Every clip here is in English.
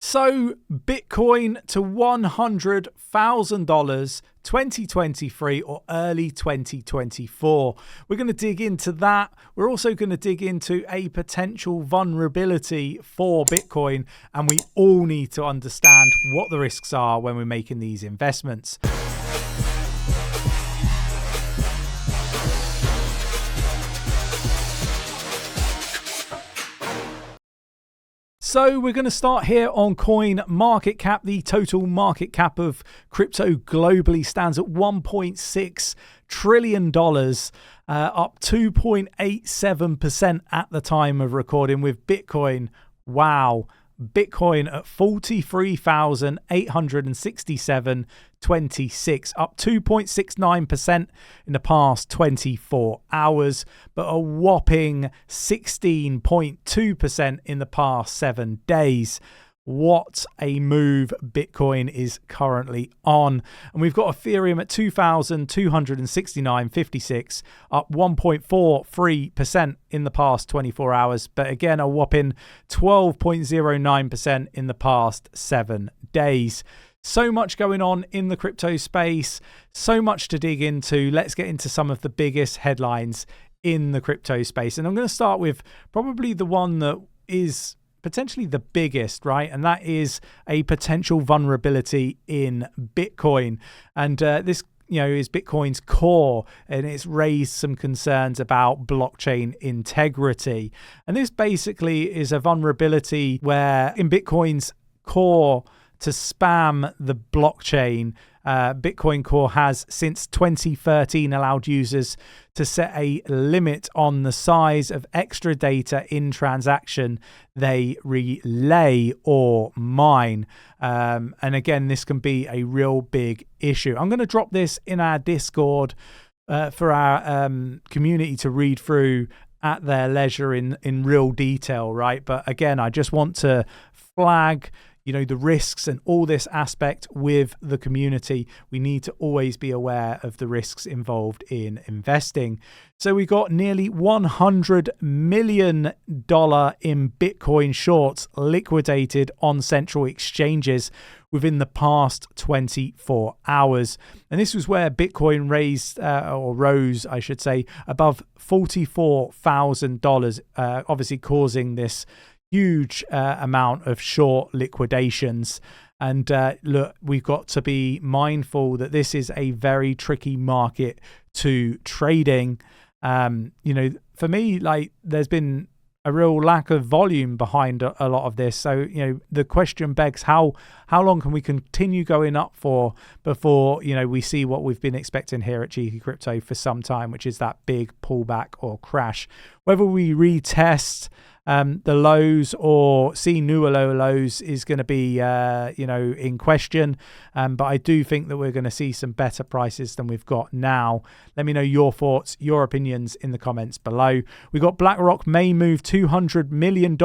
So Bitcoin to $100,000, 2023 or early 2024. We're going to dig into that. We're also going to dig into a potential vulnerability for Bitcoin, and we all need to understand what the risks are when we're making these investments. So we're going to start here on CoinMarketCap. The total market cap of crypto globally stands at $1.6 trillion, up 2.87% at the time of recording, with Bitcoin, wow, Bitcoin at 43,867.26, up 2.69% in the past 24 hours, but a whopping 16.2% in the past 7 days. What a move Bitcoin is currently on. And we've got Ethereum at 2,269.56, up 1.43% in the past 24 hours. But again, a whopping 12.09% in the past 7 days. So much going on in the crypto space, so much to dig into. Let's get into some of the biggest headlines in the crypto space. And I'm going to start with probably the one that is potentially the biggest, right? And that is a potential vulnerability in Bitcoin. And this, is Bitcoin's core, and it's raised some concerns about blockchain integrity. And this basically is a vulnerability where in Bitcoin's core to spam the blockchain, Bitcoin Core has since 2013 allowed users to set a limit on the size of extra data in transaction they relay or mine. And again, this can be a real big issue. I'm going to drop this in our Discord for our community to read through at their leisure in real detail, right? But again, I just want to flag the risks and all this aspect with the community. We need to always be aware of the risks involved in investing. So we got nearly $100 million in Bitcoin shorts liquidated on central exchanges within the past 24 hours. And this was where Bitcoin rose, I should say, above $44,000, obviously causing this huge amount of short liquidations. And look, we've got to be mindful that this is a very tricky market to trading. For me, there's been a real lack of volume behind a lot of this. So, the question begs, how long can we continue going up for before, we see what we've been expecting here at Cheeky Crypto for some time, which is that big pullback or crash. Whether we retest the lows or see newer lower lows is going to be, in question. But I do think that we're going to see some better prices than we've got now. Let me know your thoughts, your opinions in the comments below. We got BlackRock may move $200 million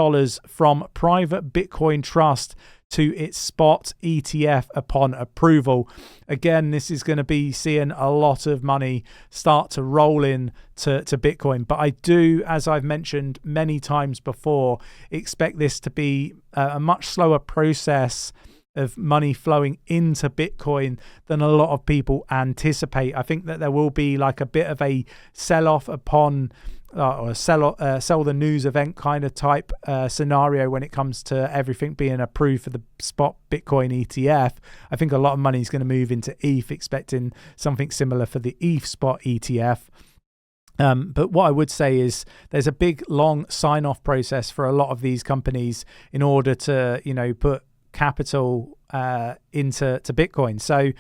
from private Bitcoin trust to its spot ETF upon approval. Again, this is going to be seeing a lot of money start to roll in to Bitcoin. But I do, as I've mentioned many times before, expect this to be a much slower process of money flowing into Bitcoin than a lot of people anticipate. I think that there will be like a bit of a sell-off upon or sell the news event kind of type scenario when it comes to everything being approved for the spot Bitcoin ETF. I think a lot of money is going to move into ETH, expecting something similar for the ETH spot ETF. But what I would say is there's a big, long sign-off process for a lot of these companies in order to, put capital into Bitcoin. So,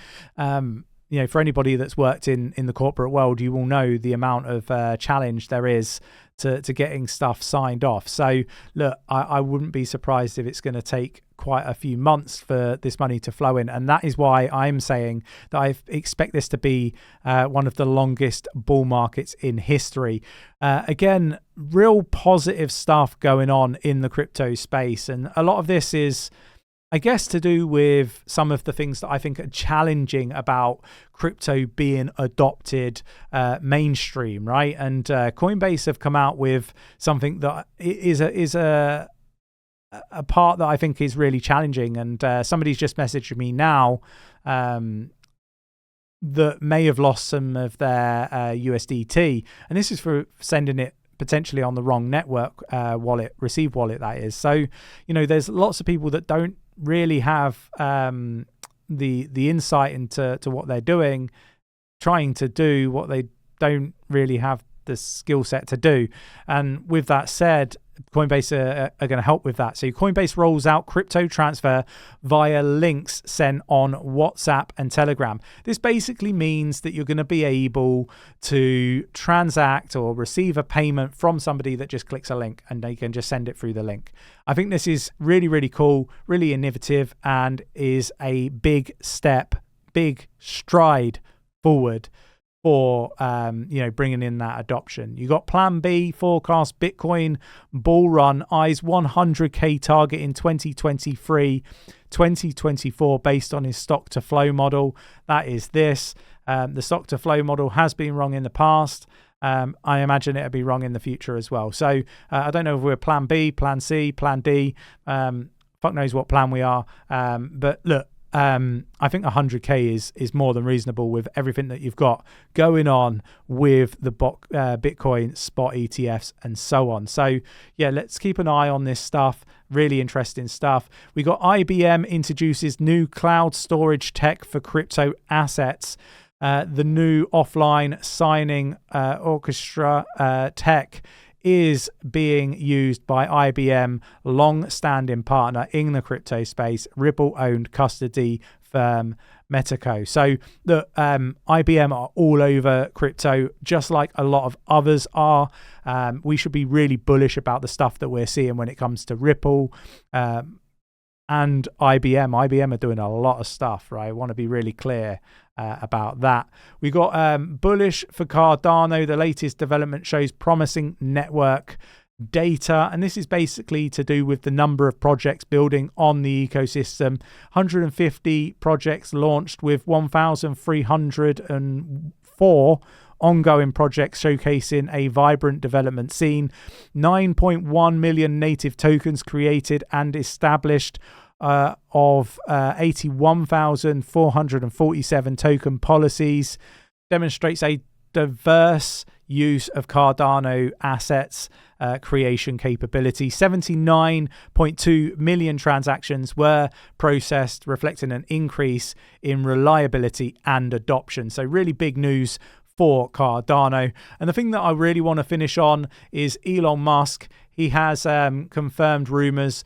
for anybody that's worked in the corporate world, you will know the amount of challenge there is to getting stuff signed off. So look, I wouldn't be surprised if it's going to take quite a few months for this money to flow in. And that is why I'm saying that I expect this to be one of the longest bull markets in history. Again, real positive stuff going on in the crypto space. And a lot of this is, I guess, to do with some of the things that I think are challenging about crypto being adopted mainstream, right? And Coinbase have come out with something that is a a part that I think is really challenging. And somebody's just messaged me now that may have lost some of their USDT, and this is for sending it potentially on the wrong network wallet, receive wallet, that is. So, there's lots of people that don't really have the insight into what they're doing, trying to do what they don't really have the skill set to do. And with that said, Coinbase are going to help with that. So Coinbase rolls out crypto transfer via links sent on WhatsApp and Telegram. This basically means that you're going to be able to transact or receive a payment from somebody that just clicks a link, and they can just send it through the link. I think this is really, really cool, really innovative, and is a big step, big stride forward for bringing in that adoption. You got Plan B forecast Bitcoin bull run, eyes 100k target in 2023-2024 based on his stock to flow model. That is this. The stock to flow model has been wrong in the past. I imagine it'll be wrong in the future as well. So I don't know if we're Plan B, Plan C, Plan D. Fuck knows what plan we are. But look, I think 100k is more than reasonable with everything that you've got going on with the Bitcoin spot ETFs and so on. So yeah, let's keep an eye on this stuff. Really interesting stuff. We got IBM introduces new cloud storage tech for crypto assets. The new offline signing orchestra tech is being used by IBM, long-standing partner in the crypto space, Ripple-owned custody firm 𝗕𝗘𝗪𝗧. So the IBM are all over crypto, just like a lot of others are. We should be really bullish about the stuff that we're seeing when it comes to Ripple and IBM. IBM are doing a lot of stuff, right? I want to be really clear about that. We got bullish for Cardano. The latest development shows promising network data, and this is basically to do with the number of projects building on the ecosystem. 150 projects launched with 1,304 ongoing projects showcasing a vibrant development scene. 9.1 million native tokens created and established of 81,447 token policies, demonstrates a diverse use of Cardano assets creation capability. 79.2 million transactions were processed, reflecting an increase in reliability and adoption. So really big news for Cardano. And the thing that I really want to finish on is Elon Musk. He has confirmed rumors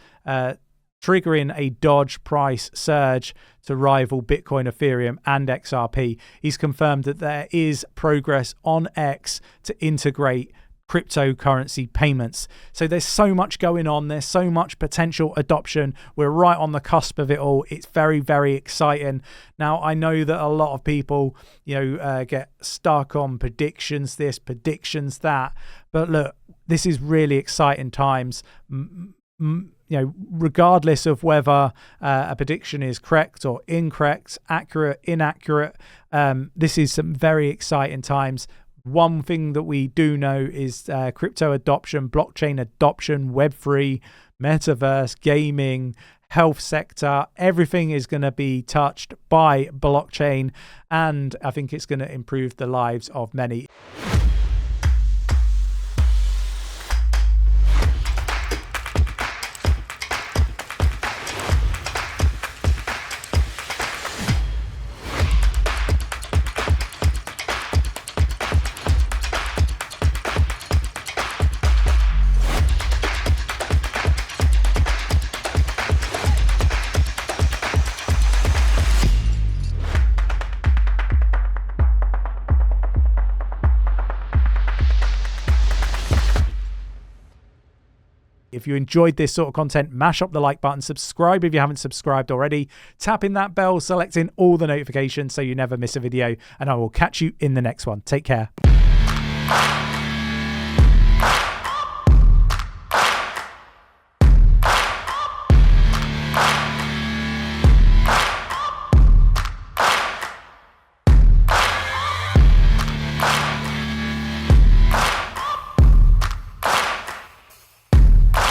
triggering a Doge price surge to rival Bitcoin, Ethereum, and XRP. He's confirmed that there is progress on X to integrate cryptocurrency payments. So there's so much going on. There's so much potential adoption. We're right on the cusp of it all. It's very, very exciting. Now, I know that a lot of people, get stuck on predictions this, predictions that. But look, this is really exciting times. Regardless of whether a prediction is correct or incorrect, accurate, inaccurate, this is some very exciting times. One thing that we do know is crypto adoption, blockchain adoption, Web3, metaverse, gaming, health sector, everything is going to be touched by blockchain, and I think it's going to improve the lives of many. If you enjoyed this sort of content, mash up the like button, subscribe if you haven't subscribed already, tapping that bell, selecting all the notifications so you never miss a video, and I will catch you in the next one. Take care.